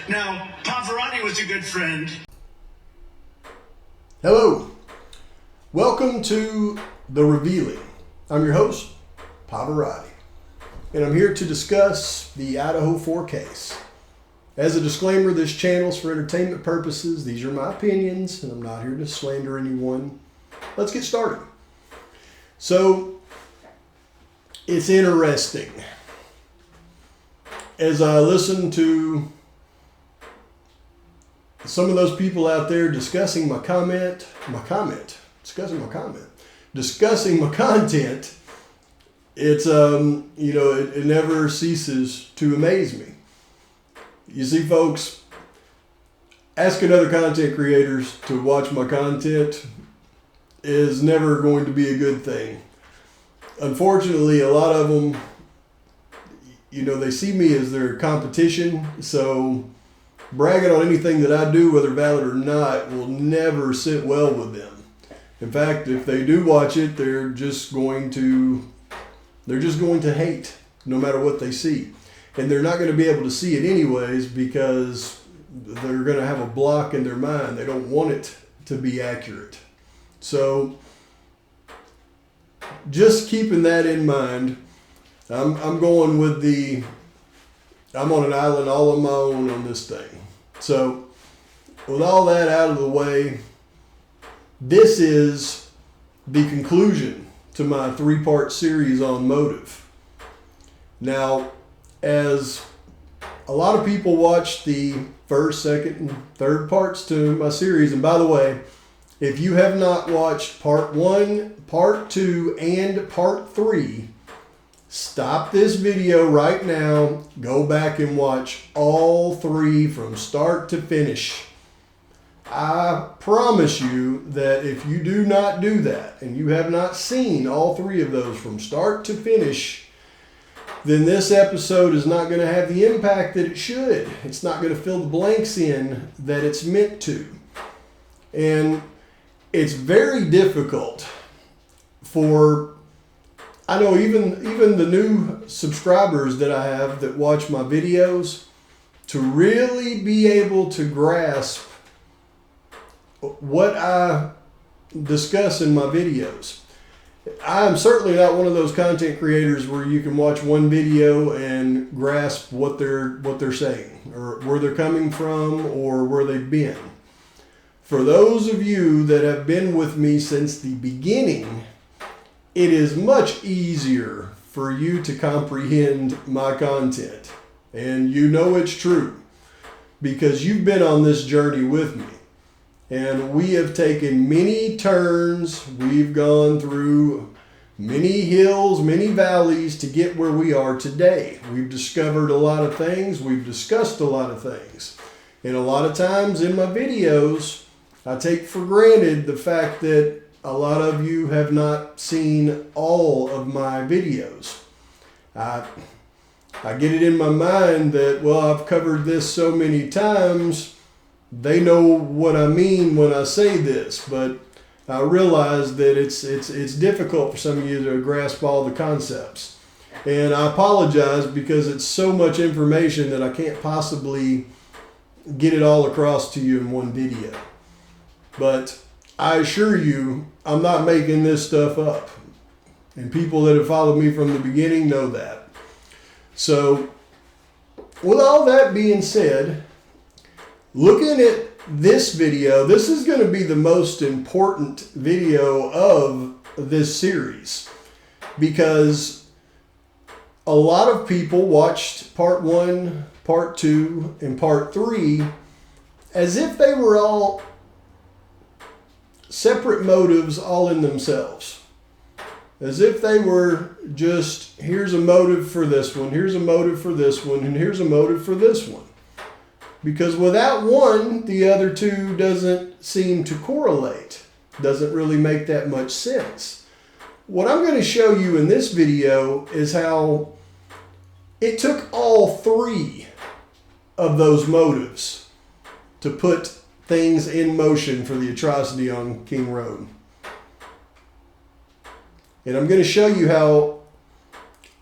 Now, Pavarotti was a good friend. Hello, welcome to The Revealing. I'm your host, Pavarotti, and I'm here to discuss the Idaho 4 case. As a disclaimer, this channel is for entertainment purposes. These are my opinions, and I'm not here to slander anyone. Let's get started. So, it's interesting. As I listen to some of those people out there discussing my content, it's, it never ceases to amaze me. You see, folks, asking other content creators to watch my content is never going to be a good thing. Unfortunately, a lot of them, they see me as their competition, so bragging on anything that I do, whether valid or not, will never sit well with them. In fact, if they do watch it, they're just going to hate no matter what they see. And they're not going to be able to see it anyways because they're going to have a block in their mind. They don't want it to be accurate. So just keeping that in mind, I'm going with I'm on an island all on my own on this thing. So with all that out of the way, this is the conclusion to my 3-part series on motive. Now, as a lot of people watch the first, second, and third parts to my series, and by the way, if you have not watched part 1, part 2, and part 3, stop this video right now, go back and watch all 3 from start to finish. I promise you that if you do not do that, and you have not seen all 3 of those from start to finish, then this episode is not going to have the impact that it should. It's not going to fill the blanks in that it's meant to. And it's very difficult for, I know even the new subscribers that I have that watch my videos, to really be able to grasp what I discuss in my videos. I'm certainly not one of those content creators where you can watch one video and grasp what they're saying, or where they're coming from, or where they've been. For those of you that have been with me since the beginning, it is much easier for you to comprehend my content. And you know it's true because you've been on this journey with me. And we have taken many turns. We've gone through many hills, many valleys to get where we are today. We've discovered a lot of things. We've discussed a lot of things. And a lot of times in my videos, I take for granted the fact that a lot of you have not seen all of my videos. I get it in my mind that, well, I've covered this so many times, they know what I mean when I say this, but I realize that it's difficult for some of you to grasp all the concepts. And I apologize because it's so much information that I can't possibly get it all across to you in one video. But I assure you, I'm not making this stuff up. And people that have followed me from the beginning know that. So, with all that being said, looking at this video, this is going to be the most important video of this series because a lot of people watched part 1, part 2, and part 3 as if they were all separate motives all in themselves. As if they were just, here's a motive for this one, here's a motive for this one, and here's a motive for this one. Because without one, the other two doesn't seem to correlate. Doesn't really make that much sense. What I'm going to show you in this video is how it took all 3 of those motives to put things in motion for the atrocity on King Road. And I'm going to show you how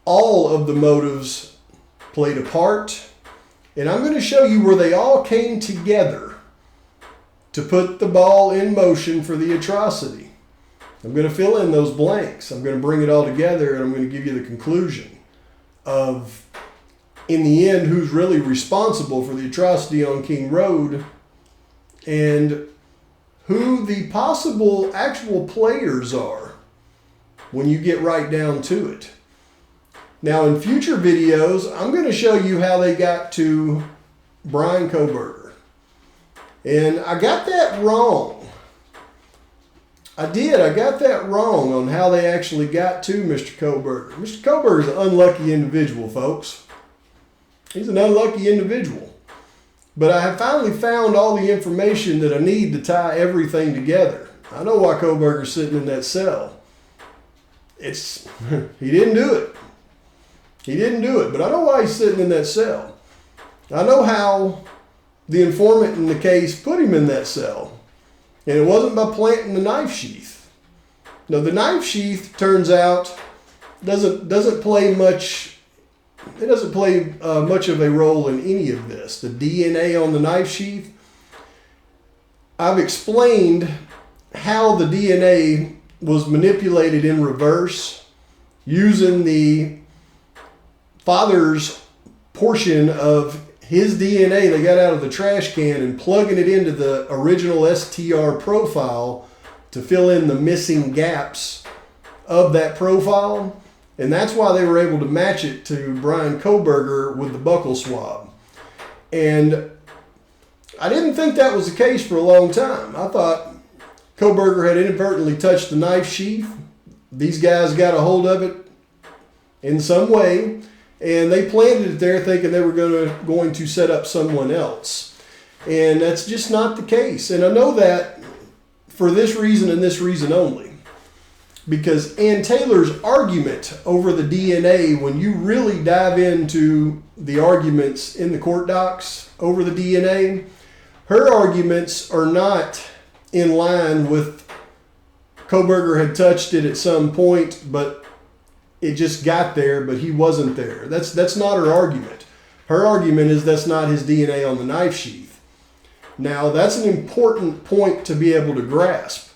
all of the motives played a part. And I'm going to show you where they all came together to put the ball in motion for the atrocity. I'm going to fill in those blanks. I'm going to bring it all together, and I'm going to give you the conclusion of, in the end, who's really responsible for the atrocity on King Road and who the possible actual players are when you get right down to it. Now, in future videos, I'm going to show you how they got to Bryan Kohberger. And I got that wrong. I did. I got that wrong on how they actually got to Mr. Kohberger. Mr. Kohberger is an unlucky individual, folks. He's an unlucky individual. But I have finally found all the information that I need to tie everything together. I know why Kohberger's sitting in that cell. He didn't do it. He didn't do it, but I know why he's sitting in that cell. I know how the informant in the case put him in that cell. And it wasn't by planting the knife sheath. No, the knife sheath, turns out, doesn't play much. It doesn't play much of a role in any of this. The DNA on the knife sheath, I've explained how the DNA was manipulated in reverse using the father's portion of his DNA they got out of the trash can and plugging it into the original STR profile to fill in the missing gaps of that profile. And that's why they were able to match it to Bryan Kohberger with the buccal swab. And I didn't think that was the case for a long time. I thought Kohberger had inadvertently touched the knife sheath. These guys got a hold of it in some way, and they planted it there thinking they were going to set up someone else. And that's just not the case. And I know that for this reason and this reason only. Because Ann Taylor's argument over the DNA, when you really dive into the arguments in the court docs over the DNA, her arguments are not in line with Kohberger had touched it at some point, but it just got there, but he wasn't there. That's not her argument. Her argument is that's not his DNA on the knife sheath. Now, that's an important point to be able to grasp,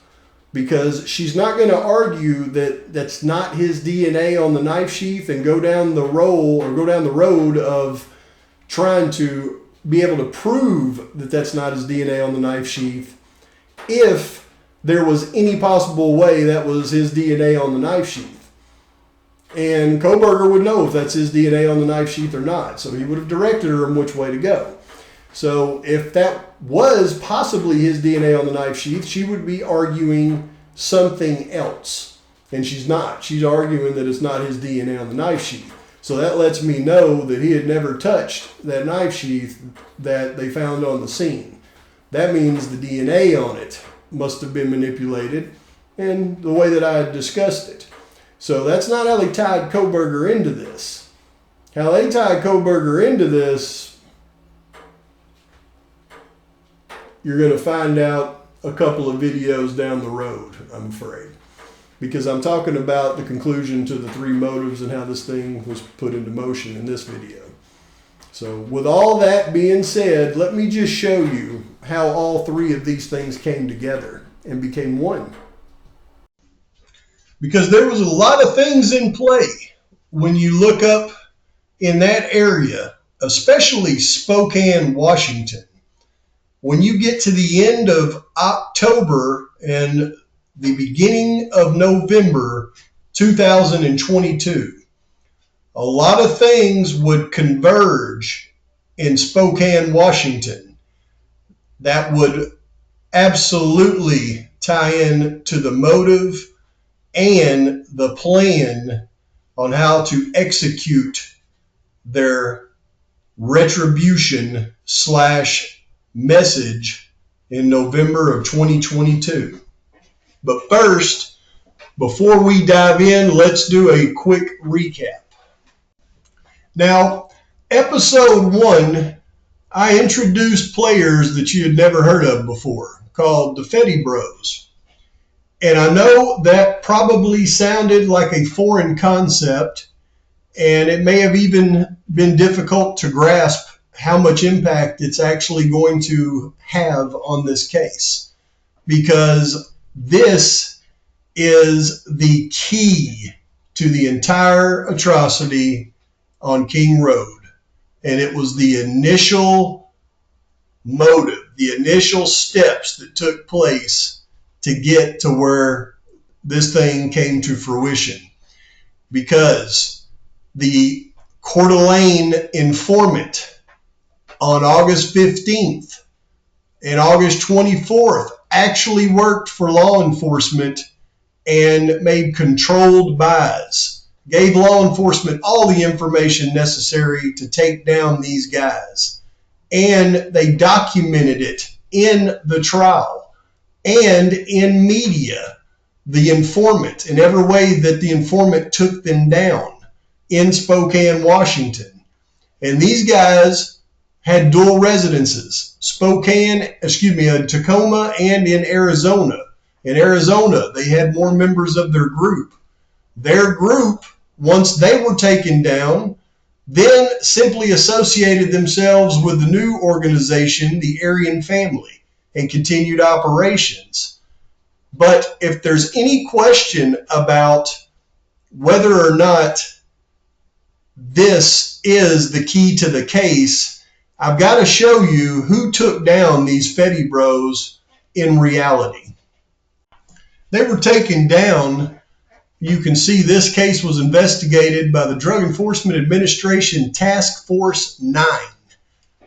because she's not going to argue that that's not his DNA on the knife sheath and go down the road of trying to be able to prove that that's not his DNA on the knife sheath if there was any possible way that was his DNA on the knife sheath. And Kohberger would know if that's his DNA on the knife sheath or not, so he would have directed her in which way to go. So if that was possibly his DNA on the knife sheath, she would be arguing something else. And she's not. She's arguing that it's not his DNA on the knife sheath. So that lets me know that he had never touched that knife sheath that they found on the scene. That means the DNA on it must have been manipulated in the way that I had discussed it. So that's not how they tied Kohberger into this. How they tied Kohberger into this, you're going to find out a couple of videos down the road, I'm afraid. Because I'm talking about the conclusion to the three motives and how this thing was put into motion in this video. So with all that being said, let me just show you how all three of these things came together and became one. Because there was a lot of things in play when you look up in that area, especially Spokane, Washington. When you get to the end of October and the beginning of November 2022, a lot of things would converge in Spokane, Washington that would absolutely tie in to the motive and the plan on how to execute their retribution / message in November of 2022. But first, before we dive in, let's do a quick recap. Now, episode 1, I introduced players that you had never heard of before, called the Fetty Bros. And I know that probably sounded like a foreign concept, And it may have even been difficult to grasp how much impact it's actually going to have on this case, because this is the key to the entire atrocity on King Road. And it was the initial motive, the initial steps that took place to get to where this thing came to fruition. Because the Coeur d'Alene informant on August 15th and August 24th actually worked for law enforcement and made controlled buys, gave law enforcement all the information necessary to take down these guys. And they documented it in the trial and in media, the informant, in every way that the informant took them down in Spokane, Washington. And these guys had dual residences, Tacoma and in Arizona. In Arizona, they had more members of their group. Their group, once they were taken down, then simply associated themselves with the new organization, the Aryan Family, and continued operations. But if there's any question about whether or not this is the key to the case, I've got to show you who took down these Fetty Bros in reality. They were taken down. You can see this case was investigated by the Drug Enforcement Administration Task Force 9,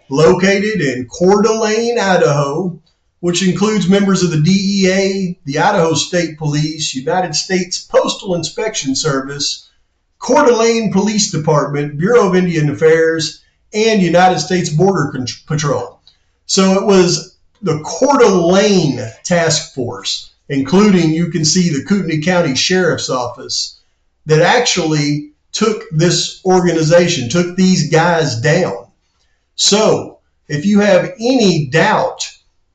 located in Coeur d'Alene, Idaho, which includes members of the DEA, the Idaho State Police, United States Postal Inspection Service, Coeur d'Alene Police Department, Bureau of Indian Affairs, and United States Border Patrol. So it was the Coeur d'Alene Task Force, including, you can see, the Kootenai County Sheriff's Office, that actually took this organization, took these guys down. So if you have any doubt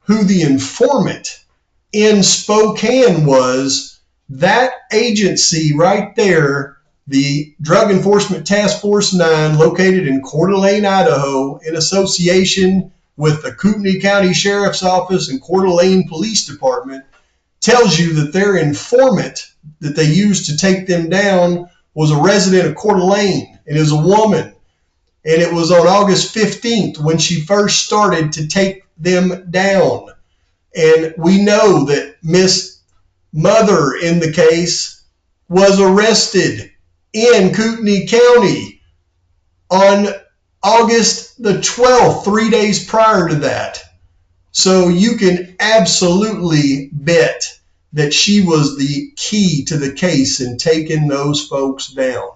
who the informant in Spokane was, that agency right there, the Drug Enforcement Task Force 9, located in Coeur d'Alene, Idaho, in association with the Kootenai County Sheriff's Office and Coeur d'Alene Police Department, tells you that their informant that they used to take them down was a resident of Coeur d'Alene and is a woman. And it was on August 15th when she first started to take them down. And we know that Miss Mother in the case was arrested in Kootenai County on August the 12th, 3 days prior to that. So you can absolutely bet that she was the key to the case in taking those folks down.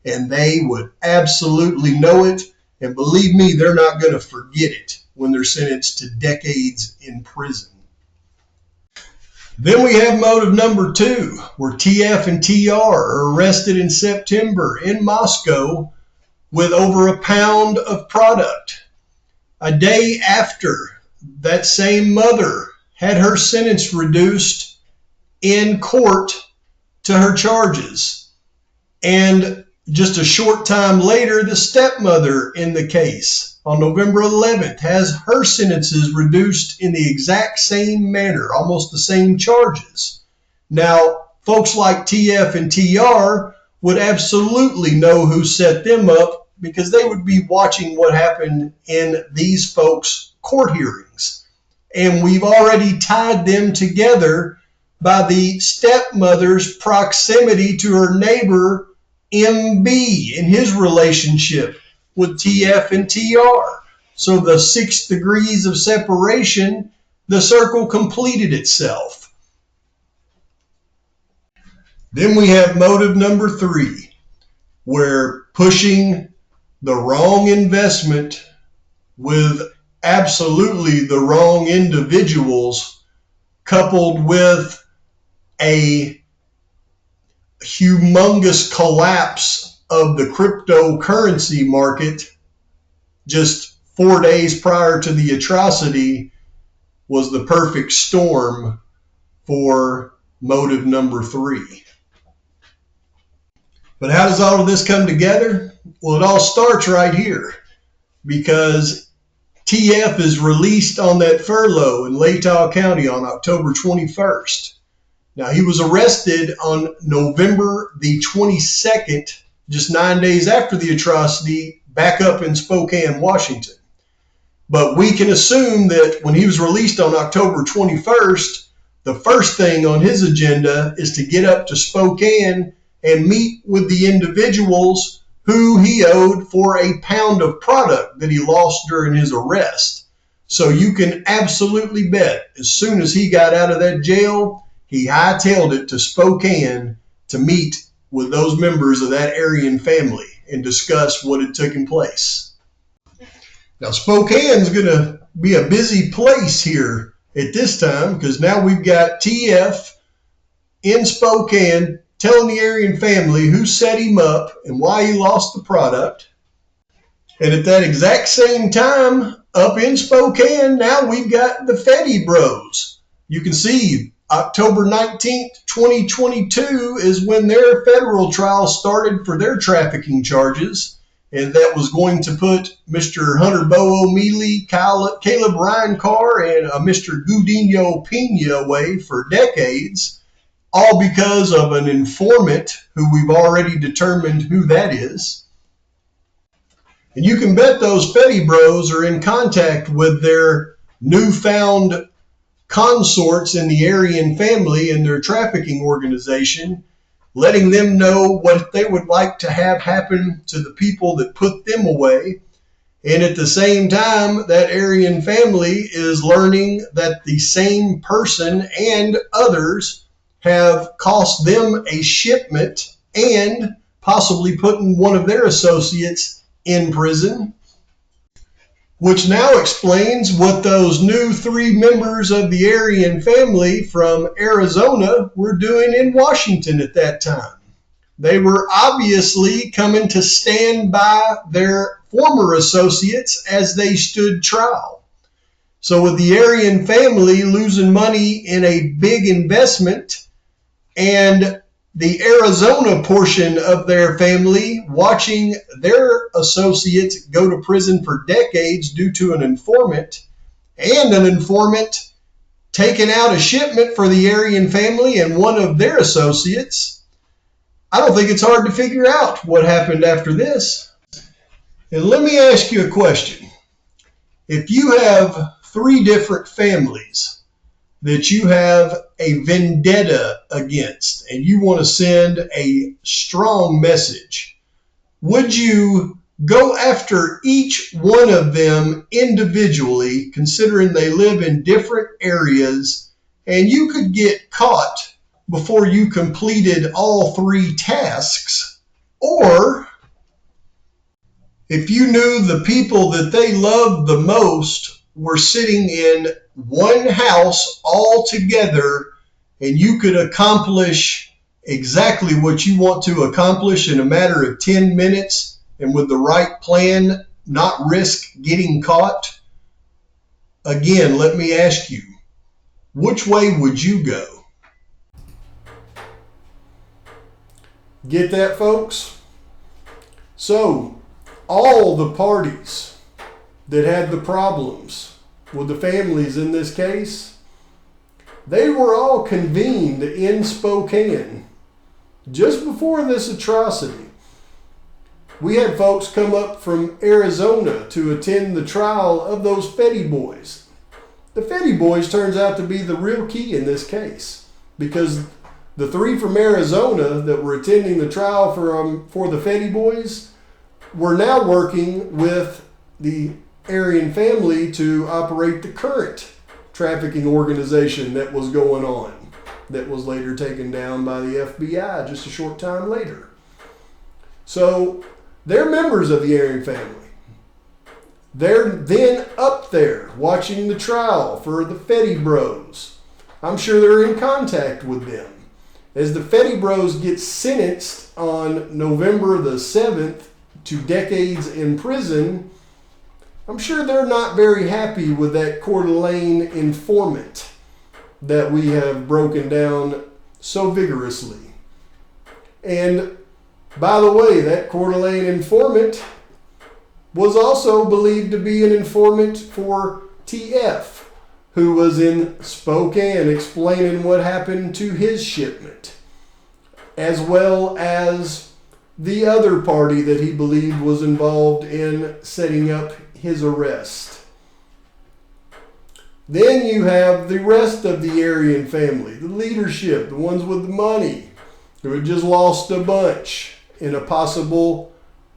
And they would absolutely know it. And believe me, they're not going to forget it when they're sentenced to decades in prison. Then we have motive number 2, where TF and TR are arrested in September in Moscow with over a pound of product. A day after, that same mother had her sentence reduced in court to her charges. And just a short time later, the stepmother in the case on November 11th has her sentences reduced in the exact same manner, almost the same charges. Now, folks like TF and TR would absolutely know who set them up, because they would be watching what happened in these folks' court hearings. And we've already tied them together by the stepmother's proximity to her neighbor, MB, in his relationship with TF and TR. So the 6 degrees of separation, the circle completed itself. Then we have motive number 3, where pushing the wrong investment with absolutely the wrong individuals, coupled with a humongous collapse of the cryptocurrency market just 4 days prior to the atrocity, was the perfect storm for motive number 3. But how does all of this come together? Well, it all starts right here because TF is released on that furlough in Latah County on October 21st. Now, he was arrested on November the 22nd, just 9 days after the atrocity, back up in Spokane, Washington. But we can assume that when he was released on October 21st, the first thing on his agenda is to get up to Spokane and meet with the individuals who he owed for a pound of product that he lost during his arrest. So you can absolutely bet as soon as he got out of that jail, he hightailed it to Spokane to meet with those members of that Aryan family and discuss what had taken place. Now, Spokane's going to be a busy place here at this time because now we've got TF in Spokane telling the Aryan family who set him up and why he lost the product. And at that exact same time, up in Spokane, now we've got the Fetty Bros. You can see October 19th, 2022 is when their federal trial started for their trafficking charges. And that was going to put Mr. Hunter Bo O'Mealy, Caleb Ryan Carr, and Mr. Gudinho Pena away for decades, all because of an informant who we've already determined who that is. And you can bet those Fetty Bros are in contact with their newfound consorts in the Aryan family and their trafficking organization, letting them know what they would like to have happen to the people that put them away. And at the same time, that Aryan family is learning that the same person and others have cost them a shipment and possibly putting one of their associates in prison, which now explains what those new 3 members of the Aryan family from Arizona were doing in Washington at that time. They were obviously coming to stand by their former associates as they stood trial. So with the Aryan family losing money in a big investment and the Arizona portion of their family watching their associates go to prison for decades due to an informant, and an informant taking out a shipment for the Aryan family and one of their associates, I don't think it's hard to figure out what happened after this. And let me ask you a question. If you have 3 different families that you have a vendetta against and you want to send a strong message, would you go after each one of them individually, considering they live in different areas and you could get caught before you completed all 3 tasks? Or if you knew the people that they loved the most were sitting in one house all together and you could accomplish exactly what you want to accomplish in a matter of 10 minutes and with the right plan, not risk getting caught? Again, let me ask you, which way would you go? Get that, folks? So, all the parties that had the problems with the families in this case, they were all convened in Spokane just before this atrocity. We had folks come up from Arizona to attend the trial of those Fetty boys. The Fetty boys turns out to be the real key in this case because the 3 from Arizona that were attending the trial for the Fetty boys were now working with the Aryan family to operate the current trafficking organization that was going on, that was later taken down by the FBI just a short time later. So they're members of the Aryan family. They're then up there watching the trial for the Fetty Bros. I'm sure they're in contact with them. As the Fetty Bros get sentenced on November the 7th to decades in prison, I'm sure they're not very happy with that Coeur d'Alene informant that we have broken down so vigorously. And By the way, that Coeur d'Alene informant was also believed to be an informant for TF, who was in Spokane explaining what happened to his shipment, as well as the other party that he believed was involved in setting up his arrest. Then you have the rest of the Aryan family, the leadership, the ones with the money, who had just lost a bunch in a possible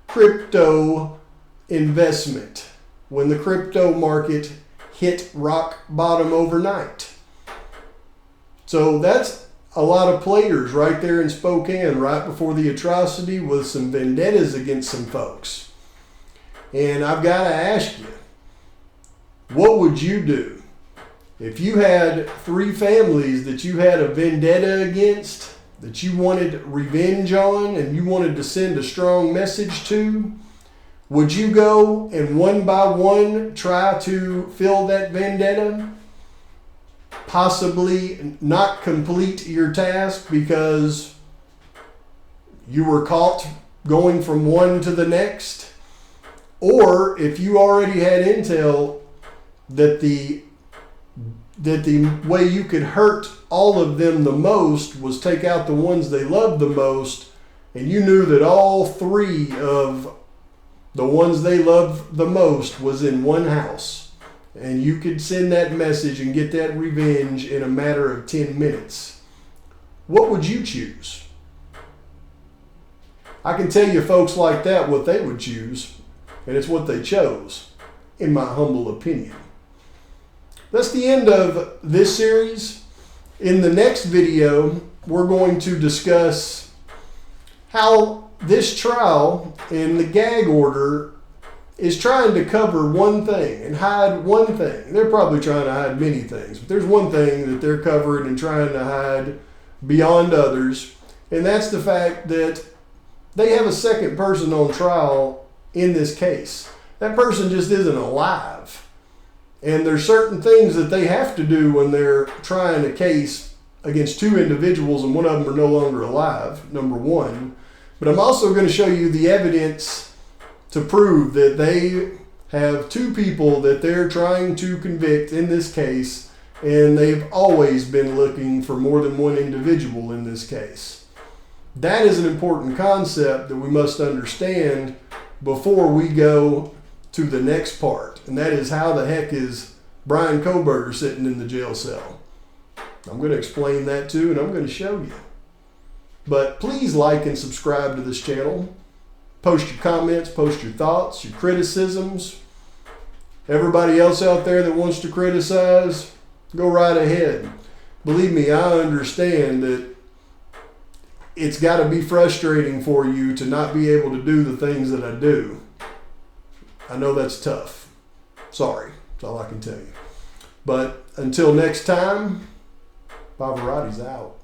crypto investment when the crypto market hit rock bottom overnight. So that's a lot of players right there in Spokane right before the atrocity with some vendettas against some folks. And I've got to ask you, what would you do if you had three families that you had a vendetta against, that you wanted revenge on and you wanted to send a strong message to? Would you go and one by one try to fill that vendetta? Possibly not complete your task because you were caught going from one to the next? Or if you already had intel that the way you could hurt all of them the most was take out the ones they loved the most, and you knew that all three of the ones they loved the most was in one house, and you could send that message and get that revenge in a matter of 10 minutes, what would you choose? I can tell you folks like that what they would choose, and it's what they chose, in my humble opinion. That's the end of this series. In the next video, we're going to discuss how this trial and the gag order is trying to cover one thing and hide one thing. They're probably trying to hide many things, but there's one thing that they're covering and trying to hide beyond others, and that's the fact that they have a second person on trial in this case. That person just isn't alive. And there's certain things that they have to do when they're trying a case against two individuals and one of them are no longer alive, number one. But I'm also going to show you the evidence to prove that they have two people that they're trying to convict in this case, and they've always been looking for more than one individual in this case. That is an important concept that we must understand before we go to the next part, and that is how the heck is Bryan Kohberger sitting in the jail cell. I'm going to explain that too, and I'm going to show you. But please like and subscribe to this channel. Post your comments, post your thoughts, your criticisms. Everybody else out there that wants to criticize, go right ahead. Believe me, I understand that it's got to be frustrating for you to not be able to do the things that I do. I know that's tough. Sorry, that's all I can tell you. But until next time, Pavarotti's out.